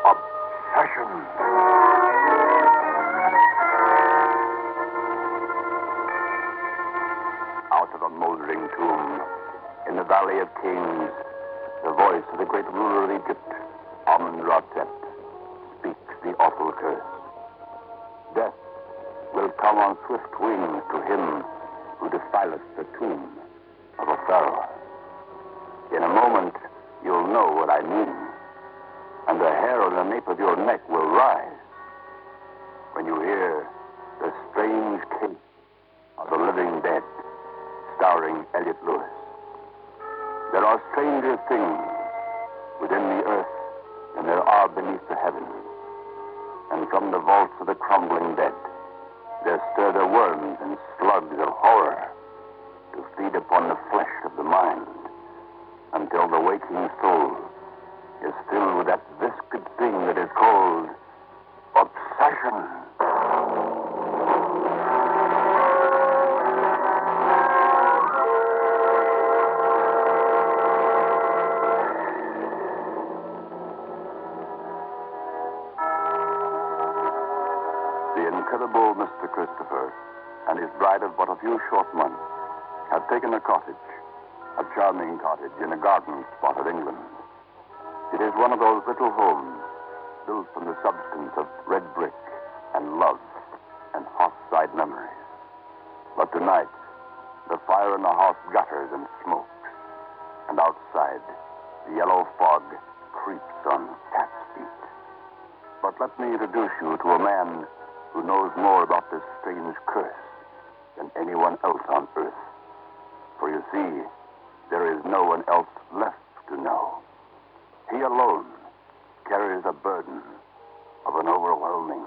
Obsession. Out of a moldering tomb, in the Valley of Kings, the voice of the great ruler of Egypt, Amun-Ra-Tet, speaks the awful curse. Death will come on swift wings to him who defileth the tomb of a pharaoh. In a moment, you'll know what I mean, and the hair on the nape of your neck will rise when you hear the strange case of the living dead, starring Elliot Lewis. There are stranger things within the earth than there are beneath the heavens, and from the vaults of the crumbling dead, there stir the worms and slugs of horror to feed upon the flesh of the mind, until the waking soul is filled with that viscid thing that is called obsession. The incredible Mr. Christopher and his bride of but a few short months have taken a cottage, a charming cottage in a garden spot of England. It is one of those little homes built from the substance of red brick and love and hot-side memories. But tonight, the fire in the house gutters and smokes, and outside, the yellow fog creeps on cat's feet. But let me introduce you to a man who knows more about this strange curse than anyone else on earth. For you see, there is no one else left to know. He alone carries the burden of an overwhelming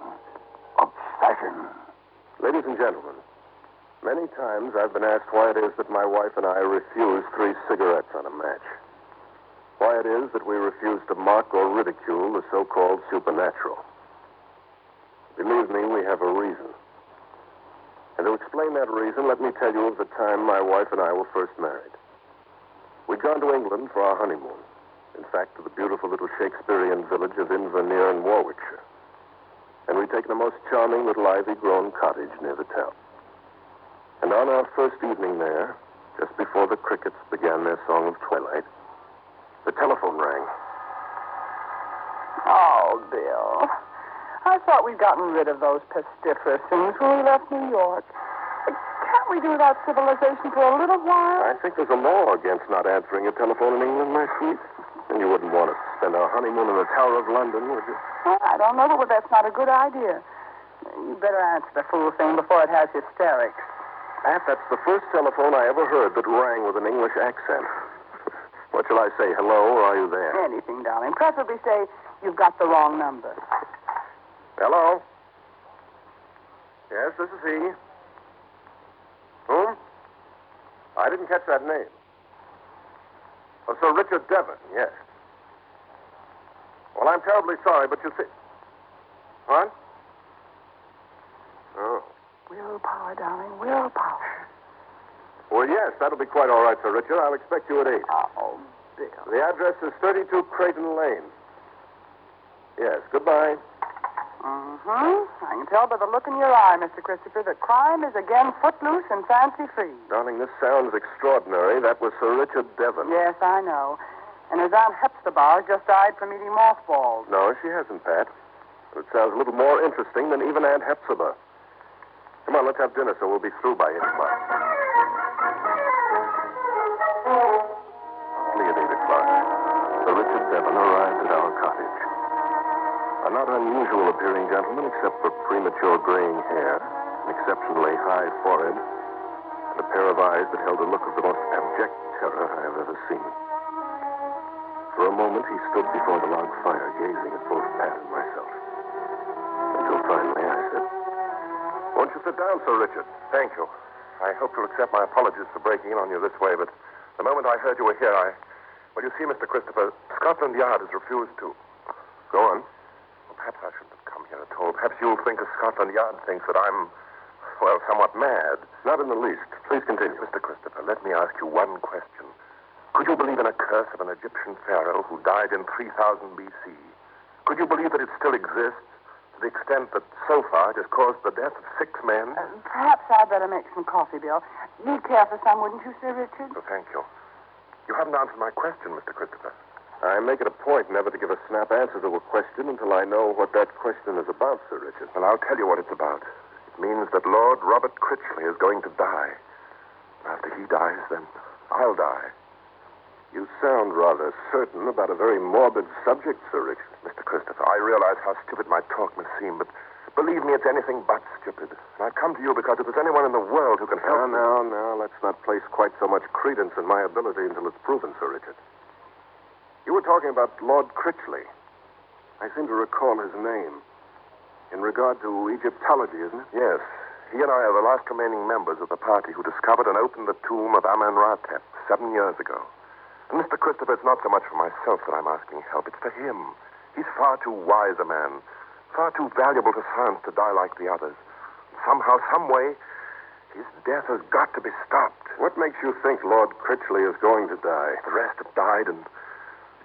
obsession. Ladies and gentlemen, many times I've been asked why it is that my wife and I refuse 3 cigarettes on a match. Why it is that we refuse to mock or ridicule the so-called supernatural. Believe me, we have a reason. And to explain that reason, let me tell you of the time my wife and I were first married. We'd gone to England for our honeymoon. In fact, to the beautiful little Shakespearean village of Inverness in Warwickshire. And we'd taken a most charming little ivy-grown cottage near the town. And on our first evening there, just before the crickets began their song of twilight, the telephone rang. Oh, Bill. I thought we'd gotten rid of those pestiferous things when we left New York. Can't we do without civilization for a little while? I think there's a law against not answering a telephone in England, my sweet. And you wouldn't want us to spend our honeymoon in the Tower of London, would you? Well, I don't know, but that's not a good idea. You better answer the fool thing before it has hysterics. Pat, that's the first telephone I ever heard that rang with an English accent. What shall I say, hello, or are you there? Anything, darling. Preferably say you've got the wrong number. Hello? Yes, this is he. Whom? I didn't catch that name. Oh, Sir Richard Devon, yes. Well, I'm terribly sorry, but you see... What? Oh. Willpower, darling, willpower. Well, yes, that'll be quite all right, Sir Richard. I'll expect you at 8. Oh, Bill. The address is 32 Creighton Lane. Yes, goodbye. I can tell by the look in your eye, Mr. Christopher, that crime is again footloose and fancy-free. Darling, this sounds extraordinary. That was Sir Richard Devon. Yes, I know. And his Aunt Hepzibah just died from eating mothballs. No, she hasn't, Pat. It sounds a little more interesting than even Aunt Hepzibah. Come on, let's have dinner so we'll be through by 8 o'clock. Only at 8 o'clock, Sir Richard Devon arrived at our cottage. A not unusual appearing gentleman, except for premature graying hair, an exceptionally high forehead, and a pair of eyes that held a look of the most abject terror I have ever seen. For a moment, he stood before the log fire, gazing at both Pat and myself. Until finally I said, "Won't you sit down, Sir Richard?" "Thank you. I hope you'll accept my apologies for breaking in on you this way, but the moment I heard you were here, Well, you see, Mr. Christopher, Scotland Yard has refused to... Go on. Well, perhaps I shouldn't have come here at all. Perhaps you'll think, as Scotland Yard thinks, that I'm... Well, somewhat mad. Not in the least. Please continue. Mr. Christopher, let me ask you one question. Could you believe in a curse of an Egyptian pharaoh who died in 3000 B.C.? Could you believe that it still exists to the extent that so far it has caused the death of 6 men? Perhaps I'd better make some coffee, Bill. You'd care for some, wouldn't you, Sir Richard? Oh, thank you. You haven't answered my question, Mr. Christopher. I make it a point never to give a snap answer to a question until I know what that question is about, Sir Richard. Well, I'll tell you what it's about. It means that Lord Robert Critchley is going to die. After he dies, then I'll die. You sound rather certain about a very morbid subject, Sir Richard. Mr. Christopher, I realize how stupid my talk must seem, but believe me, it's anything but stupid. And I've come to you because if there's anyone in the world who can help me... Now, let's not place quite so much credence in my ability until it's proven, Sir Richard. You were talking about Lord Critchley. I seem to recall his name. In regard to Egyptology, isn't it? Yes. He and I are the last remaining members of the party who discovered and opened the tomb of Amenhotep 7 years ago. And Mr. Christopher, it's not so much for myself that I'm asking help. It's for him. He's far too wise a man, far too valuable to science to die like the others. Somehow, some way, his death has got to be stopped. What makes you think Lord Critchley is going to die? The rest have died, and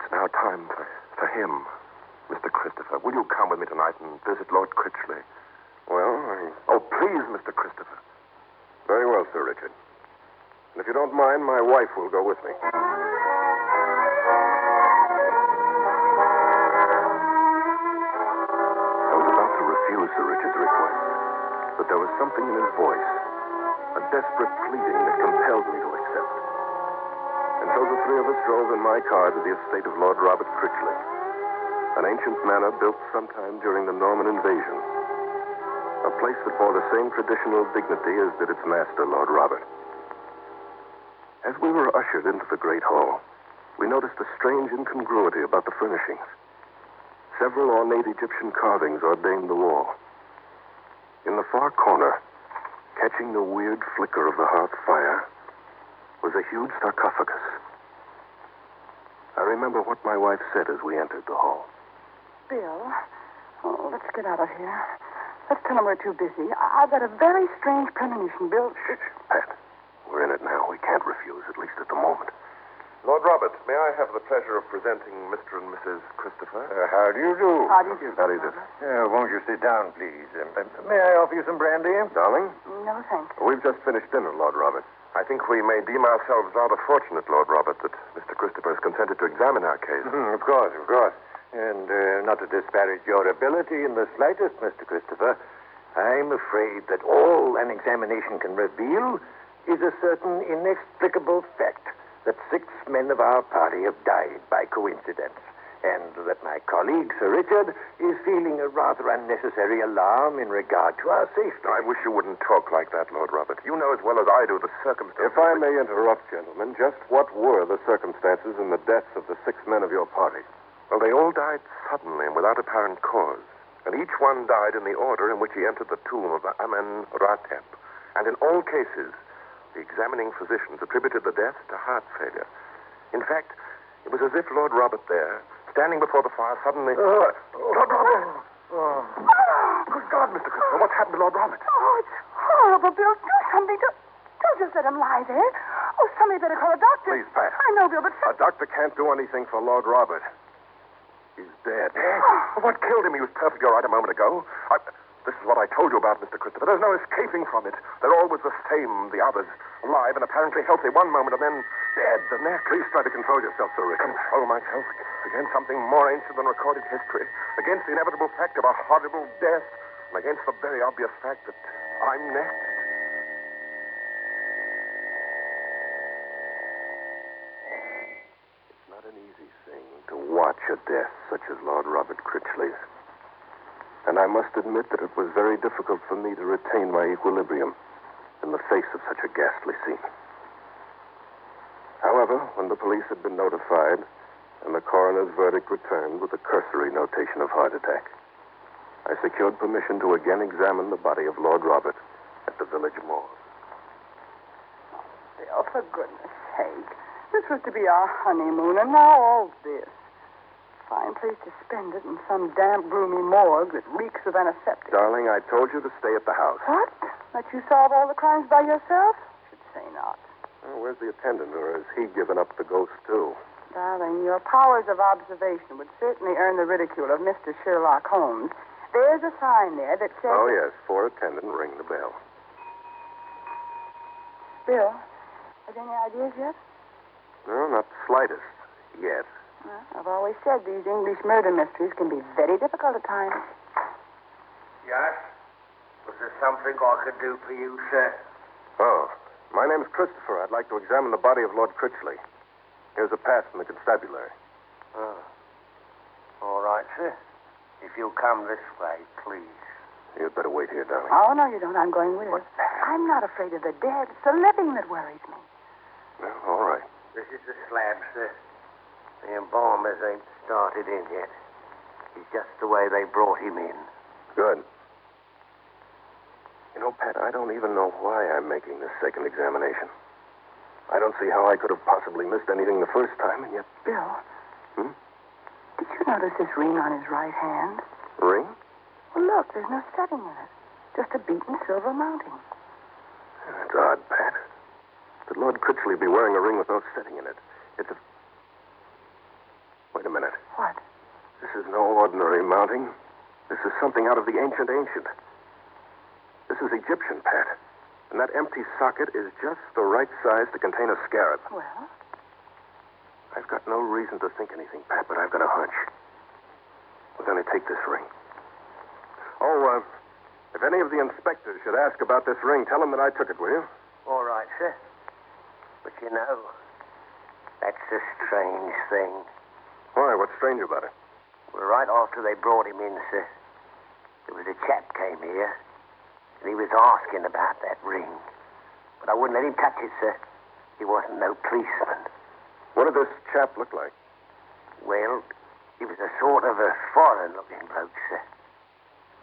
it's now time for him. Mr. Christopher, will you come with me tonight and visit Lord Critchley? Well, Oh, please, Mr. Christopher. Very well, Sir Richard. And if you don't mind, my wife will go with me. I was about to refuse Sir Richard's request, but there was something in his voice, a desperate pleading that compelled me to accept. And so the 3 of us drove in my car to the estate of Lord Robert Critchley, an ancient manor built sometime during the Norman invasion, a place that bore the same traditional dignity as did its master, Lord Robert. As we were ushered into the great hall, we noticed a strange incongruity about the furnishings. Several ornate Egyptian carvings ordained the wall. In the far corner, catching the weird flicker of the hearth fire, was a huge sarcophagus. I remember what my wife said as we entered the hall. Bill, let's get out of here. Let's tell them we're too busy. I've got a very strange premonition, Bill. Shh, Pat. We're in it now. We can't refuse, at least at the moment. Lord Robert, may I have the pleasure of presenting Mr. and Mrs. Christopher? How do you do? How do you do? How do you do? Won't you sit down, please? May I offer you some brandy? Darling? No, thanks. We've just finished dinner, Lord Robert. I think we may deem ourselves rather fortunate, Lord Robert, that Mr. Christopher has consented to examine our case. Of course. And not to disparage your ability in the slightest, Mr. Christopher, I'm afraid that all an examination can reveal is a certain inexplicable fact that 6 men of our party have died by coincidence, and that my colleague, Sir Richard, is feeling a rather unnecessary alarm in regard to our safety. I wish you wouldn't talk like that, Lord Robert. You know as well as I do the circumstances. If I may interrupt, gentlemen, just what were the circumstances in the deaths of the 6 men of your party? Well, they all died suddenly and without apparent cause. And each one died in the order in which he entered the tomb of Amenhotep. And in all cases, the examining physicians attributed the death to heart failure. In fact, it was as if Lord Robert there, standing before the fire, suddenly... Lord Robert! Good God, Mr. Christopher, what's happened to Lord Robert? Oh, it's horrible, Bill. Do something. Don't just let him lie there. Oh, somebody better call a doctor. Please, Pat. I know, Bill, but... A doctor can't do anything for Lord Robert. He's dead. What killed him? He was perfectly all right a moment ago. This is what I told you about, Mr. Christopher. There's no escaping from it. They're always the same, the others. Alive and apparently healthy one moment and then dead the next. Please try to control yourself, Sir Richard. Control myself against something more ancient than recorded history. Against the inevitable fact of a horrible death. And against the very obvious fact that I'm next. It's not an easy thing to watch a death such as Lord Robert Critchley's. And I must admit that it was very difficult for me to retain my equilibrium in the face of such a ghastly scene. However, when the police had been notified and the coroner's verdict returned with a cursory notation of heart attack, I secured permission to again examine the body of Lord Robert at the village morgue. Bill, for goodness sake. This was to be our honeymoon, and now all this. Fine place to spend it in some damp, gloomy morgue that reeks of antiseptic. Darling, I told you to stay at the house. What? Let you solve all the crimes by yourself? Should say not. Well, where's the attendant, or has he given up the ghost, too? Darling, your powers of observation would certainly earn the ridicule of Mr. Sherlock Holmes. There's a sign there that says... Oh, yes, for attendant, ring the bell. Bill, have any ideas yet? No, not the slightest. Yet. Well, I've always said these English murder mysteries can be very difficult at times. Yes? Was there something I could do for you, sir? Oh, my name's Christopher. I'd like to examine the body of Lord Critchley. Here's a pass from the constabulary. Oh. All right, sir. If you'll come this way, please. You'd better wait here, darling. Oh, no, you don't. I'm going with What's it. that? I'm not afraid of the dead. It's the living that worries me. No, all right. This is the slab, sir. The embalmers ain't started in yet. It's just the way they brought him in. Good. You know, Pat, I don't even know why I'm making this second examination. I don't see how I could have possibly missed anything the first time, and yet... Bill. Hmm? Did you notice this ring on his right hand? Ring? Well, look, there's no setting in it. Just a beaten silver mounting. That's odd, Pat. Could Lord Critchley be wearing a ring with no setting in it? It's a... Wait a minute. What? This is no ordinary mounting. This is something out of the ancient. This is Egyptian, Pat. And that empty socket is just the right size to contain a scarab. Well? I've got no reason to think anything, Pat, but I've got a hunch. We're going to take this ring. Oh, if any of the inspectors should ask about this ring, tell them that I took it, will you? All right, sir. But you know, that's a strange thing. Why? What's strange about it? Well, right after they brought him in, sir, there was a chap came here, and he was asking about that ring. But I wouldn't let him touch it, sir. He wasn't no policeman. What did this chap look like? Well, he was a sort of a foreign-looking bloke, sir.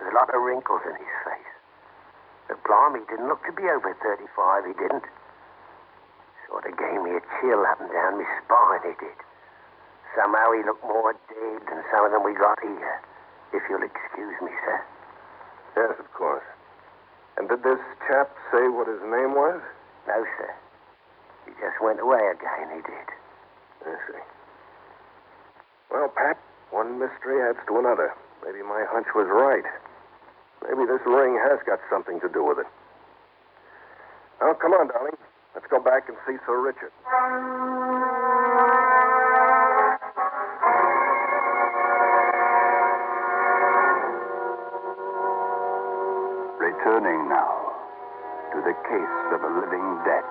With a lot of wrinkles in his face. But blimey, he didn't look to be over 35, he didn't. Sort of gave me a chill up and down my spine, he did. Somehow he looked more dead than some of them we got here. If you'll excuse me, sir. Yes, of course. And did this chap say what his name was? No, sir. He just went away again, he did. I see. Well, Pat, one mystery adds to another. Maybe my hunch was right. Maybe this ring has got something to do with it. Now, come on, darling. Let's go back and see Sir Richard. Returning now to the case of a living dead,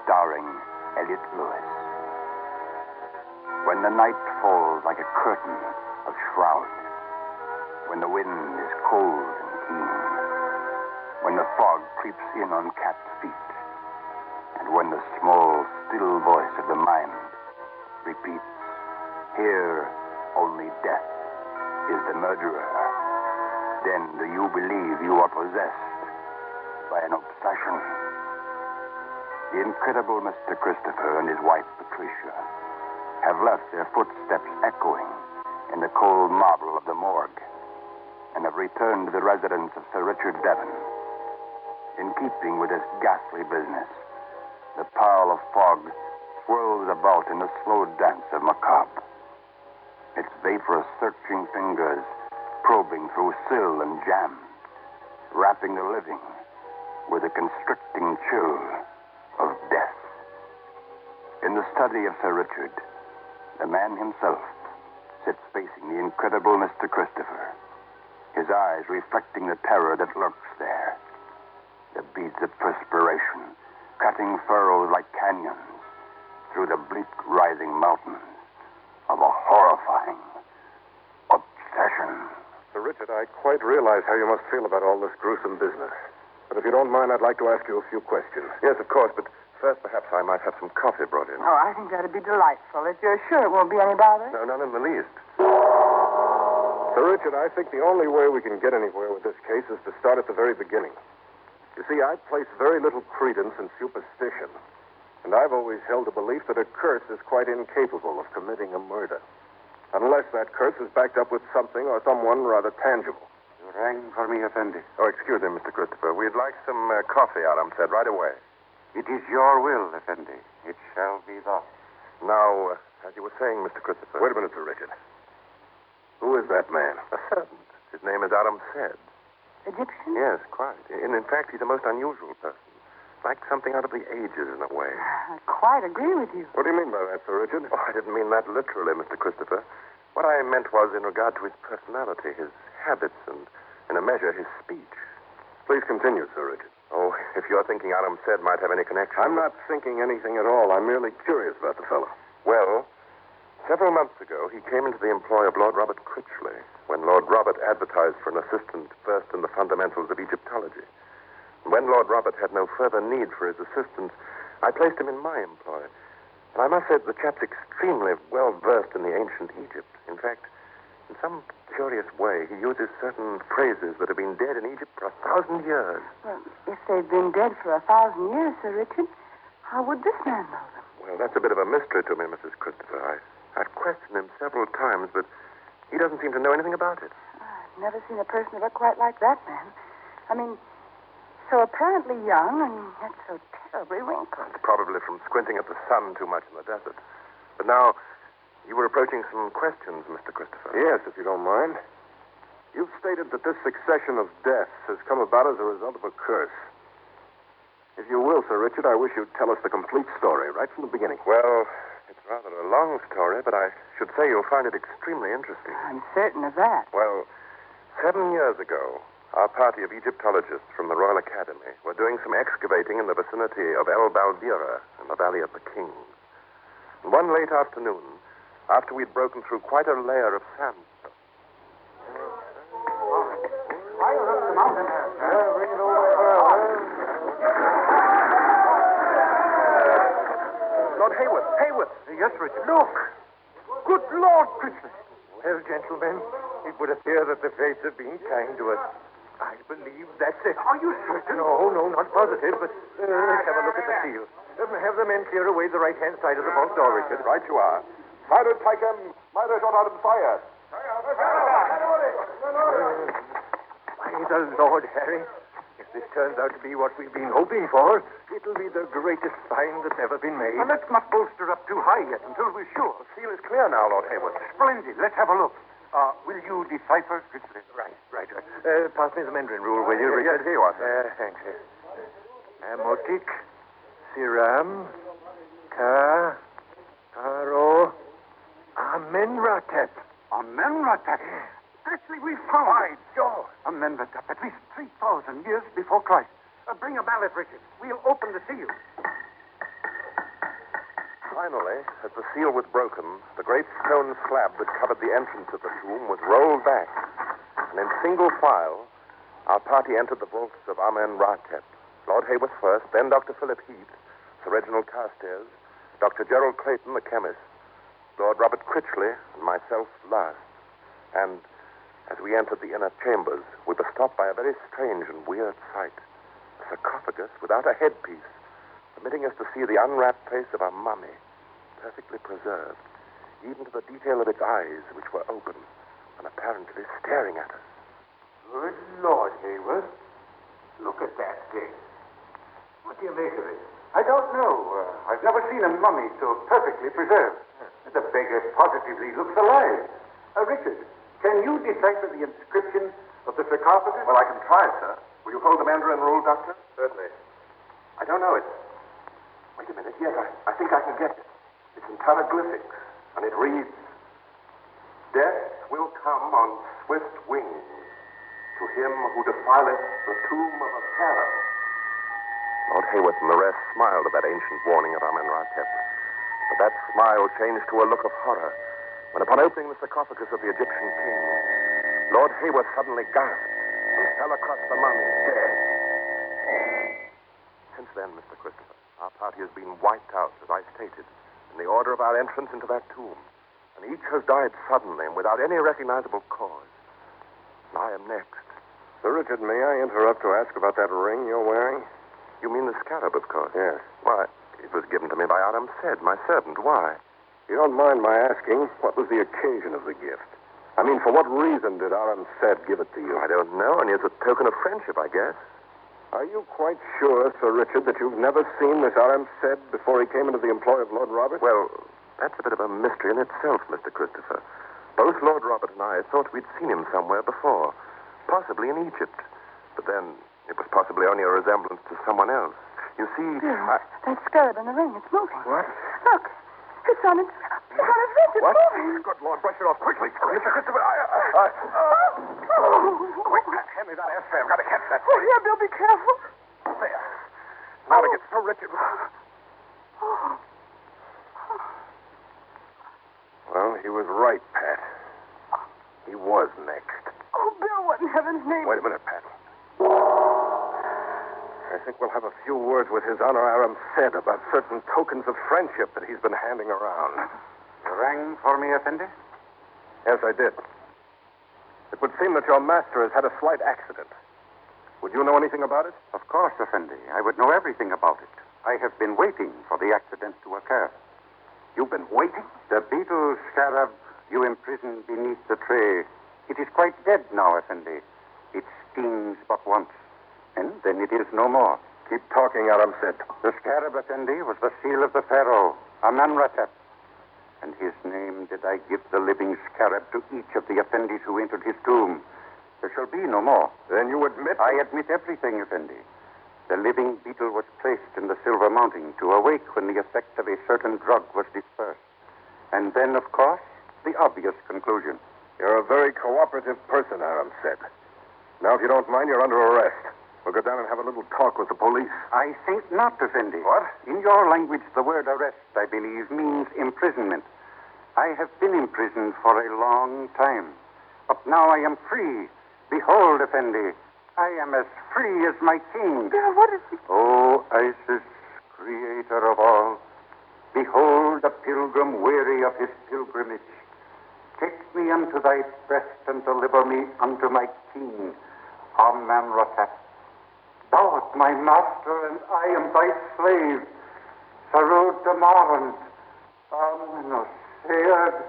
starring Elliot Lewis. When the night falls like a curtain of shroud, when the wind is cold and keen, when the fog creeps in on cat's feet, and when the small, still voice of the mind repeats, "Here only death is the murderer," then do you believe you are possessed by an obsession? The incredible Mr. Christopher and his wife, Patricia, have left their footsteps echoing in the cold marble of the morgue and have returned to the residence of Sir Richard Devon. In keeping with this ghastly business, the pall of fog swirls about in the slow dance of macabre. Its vaporous, searching fingers probing through sill and jamb, wrapping the living with a constricting chill of death. In the study of Sir Richard, the man himself sits facing the incredible Mr. Christopher, his eyes reflecting the terror that lurks there. The beads of perspiration cutting furrows like canyons through the bleak rising mountains of a horrifying obsession. Sir Richard, I quite realize how you must feel about all this gruesome business. But if you don't mind, I'd like to ask you a few questions. Yes, of course, but first perhaps I might have some coffee brought in. Oh, I think that'd be delightful. If you're sure it won't be any bother. No, not in the least. Sir Richard, I think the only way we can get anywhere with this case is to start at the very beginning. You see, I place very little credence in superstition. And I've always held the belief that a curse is quite incapable of committing a murder. Unless that curse is backed up with something or someone rather tangible. You're Rang for me, Effendi. Oh, excuse me, Mr. Christopher. We'd like some coffee, Adam said, right away. It is your will, Effendi. It shall be thus. Now, as you were saying, Mr. Christopher... Wait a minute, Sir Richard. Who is that man? A servant. His name is Adam said. Egyptian? Yes, quite. In fact, he's a most unusual person. Like something out of the ages, in a way. I quite agree with you. What do you mean by that, Sir Richard? Oh, I didn't mean that literally, Mr. Christopher. What I meant was in regard to his personality, his habits, and, in a measure, his speech. Please continue, Sir Richard. Oh, if you're thinking Adam said might have any connection... I'm not thinking anything at all. I'm merely curious about the fellow. Well, several months ago, he came into the employ of Lord Robert Critchley when Lord Robert advertised for an assistant versed in the fundamentals of Egyptology. When Lord Robert had no further need for his assistance, I placed him in my employ. And I must say that the chap's extremely well versed in the ancient Egypt. In fact, in some curious way, he uses certain phrases that have been dead in Egypt for 1,000 years. Well, if they've been dead for 1,000 years, Sir Richard, how would this man know them? Well, that's a bit of a mystery to me, Mrs. Christopher. I've questioned him several times, but he doesn't seem to know anything about it. I've never seen a person that looked quite like that man. I mean, so apparently young and yet so terribly wrinkled. It's probably from squinting at the sun too much in the desert. But now, you were approaching some questions, Mr. Christopher. Yes, if you don't mind. You've stated that this succession of deaths has come about as a result of a curse. If you will, Sir Richard, I wish you'd tell us the complete story, right from the beginning. Well, it's rather a long story, but I should say you'll find it extremely interesting. I'm certain of that. Well, 7 years ago, our party of Egyptologists from the Royal Academy were doing some excavating in the vicinity of El Baldira in the Valley of the Kings. And one late afternoon, after we'd broken through quite a layer of sandstone. Lord Hayworth. Yes, Richard. Look! Good Lord, Christmas. Well, gentlemen, it would appear that the fates have been kind to us. I believe that's it. Are you certain? No, not positive, but let's have a look at the seal. Have the men clear away the right-hand side of the vault door, Richard. Right you are. Fire take him. Miner shot out of fire. By the Lord, Harry. If this turns out to be what we've been hoping for, it'll be the greatest find that's ever been made. Well, let's not bolster up too high yet until we're sure. The seal is clear now, Lord Hayworth. Splendid. Let's have a look. Will you decipher, Critchley? Right. Pass me the Mandarin rule, will you, Richard? Yes, here you are, sir. Thanks. Amotic, Siram, Ka, Aro, Amenratep. Amenratep. Critchley, we've found it. George. Amenratep, at least 3,000 years before Christ. Bring a mallet, Richard. We'll open the seal. Finally, as the seal was broken, the great stone slab that covered the entrance of the tomb was rolled back. And in single file, our party entered the vaults of Amen-Ra-Tep. Lord Hayworth first, then Dr. Philip Heath, Sir Reginald Carstairs, Dr. Gerald Clayton, the chemist, Lord Robert Critchley, and myself last. And as we entered the inner chambers, we were stopped by a very strange and weird sight. A sarcophagus without a headpiece, permitting us to see the unwrapped face of a mummy, perfectly preserved, even to the detail of its eyes, which were open and apparently staring at us. Good Lord, Hayworth. Look at that thing. What do you make of it? I don't know. I've never seen a mummy so perfectly preserved. The beggar positively looks alive. Richard, can you decipher the inscription of the sarcophagus? Well, I can try, sir. Will you hold the Mandarin rule, Doctor? Certainly. I don't know it. Wait a minute. Yes, I think I can get it. It's in hieroglyphics, and it reads, "Death will come on swift wings to him who defileth the tomb of a pharaoh." Lord Hayworth and the rest smiled at that ancient warning of Amen-Ra-Tep. But that smile changed to a look of horror when, upon opening the sarcophagus of the Egyptian king, Lord Hayworth suddenly gasped and fell across the mummy dead. Since then, Mr. Christopher, our party has been wiped out, as I stated, in the order of our entrance into that tomb. And each has died suddenly and without any recognizable cause. And I am next. Sir Richard, may I interrupt to ask about that ring you're wearing? You mean the scarab, of course? Yes. Why, it was given to me by Adam Said, my servant. Why? You don't mind my asking, what was the occasion of the gift? I mean, for what reason did Aram Said give it to you? I don't know, only as a token of friendship, I guess. Are you quite sure, Sir Richard, that you've never seen this Aram Said before he came into the employ of Lord Robert? Well, that's a bit of a mystery in itself, Mr. Christopher. Both Lord Robert and I thought we'd seen him somewhere before, possibly in Egypt. But then it was possibly only a resemblance to someone else. You see, That scarab in the ring, it's moving. What? Look, it's on its wrist. It's What? moving. Good Lord, brush it off quickly. Mr. Christopher, Quick, hand me that ashtray. I've got to catch that. Oh, yeah, Bill, be careful. There. Now to get Sir Richard. Well, he was right, Pat. He was next. Oh, Bill, what in heaven's name? Wait a minute, Pat. I think we'll have a few words with His Honor Aram Said about certain tokens of friendship that he's been handing around. You rang for me, Effendi? Yes, I did. It would seem that your master has had a slight accident. Would you know anything about it? Of course, Effendi. I would know everything about it. I have been waiting for the accident to occur. You've been waiting? The beetle scarab you imprisoned beneath the tray, it is quite dead now, Effendi. It stings but once, and then it is no more. Keep talking, Aram Said. The scarab, Effendi, was the seal of the pharaoh, Amenhotep. And his name did I give the living scarab to each of the Effendis who entered his tomb. There shall be no more. Then you admit... I admit everything, Effendi. The living beetle was placed in the silver mounting to awake when the effect of a certain drug was dispersed. And then, of course, the obvious conclusion. You're a very cooperative person, Aram Said. Now, if you don't mind, you're under arrest. We'll go down and have a little talk with the police. I think not, Effendi. What? In your language, the word arrest, I believe, means imprisonment. I have been imprisoned for a long time. But now I am free. Behold, Effendi, I am as free as my king. Bill, what is it? O Isis, creator of all, behold the pilgrim weary of his pilgrimage. Take me unto thy breast and deliver me unto my king, Amenhotep. Thou art my master, and I am thy slave. Sarud Damaran, Amenhotep,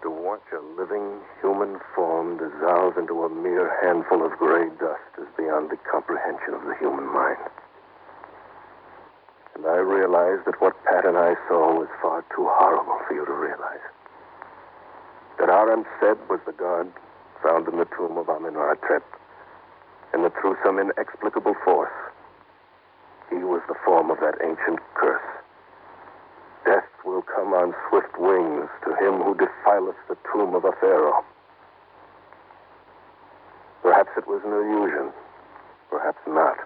To watch a living human form dissolve into a mere handful of gray dust is beyond the comprehension of the human mind. And I realized that what Pat and I saw was far too horrible for you to realize. That Aram Said was the god found in the tomb of Amenhotep, and that through some inexplicable force, he was the form of that ancient curse. Death will come on swift wings to him who defileth the tomb of a pharaoh. Perhaps it was an illusion, perhaps not.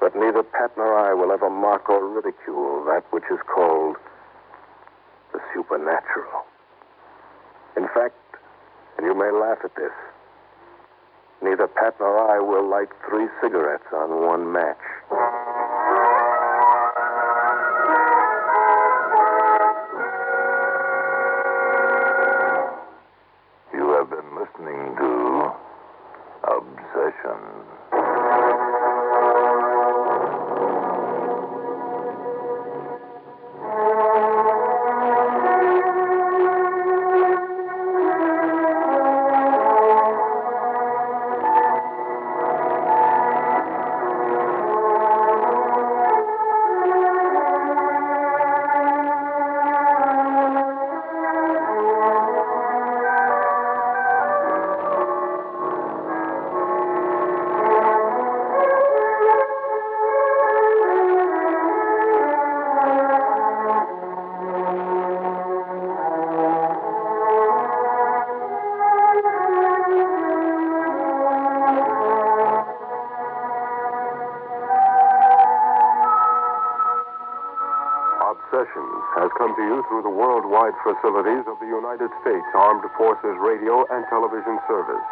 But neither Pat nor I will ever mock or ridicule that which is called the supernatural. In fact, and you may laugh at this, neither Pat nor I will light 3 cigarettes on one match. You have been listening to Obsession. Obsessions has come to you through the worldwide facilities of the United States Armed Forces Radio and Television Service.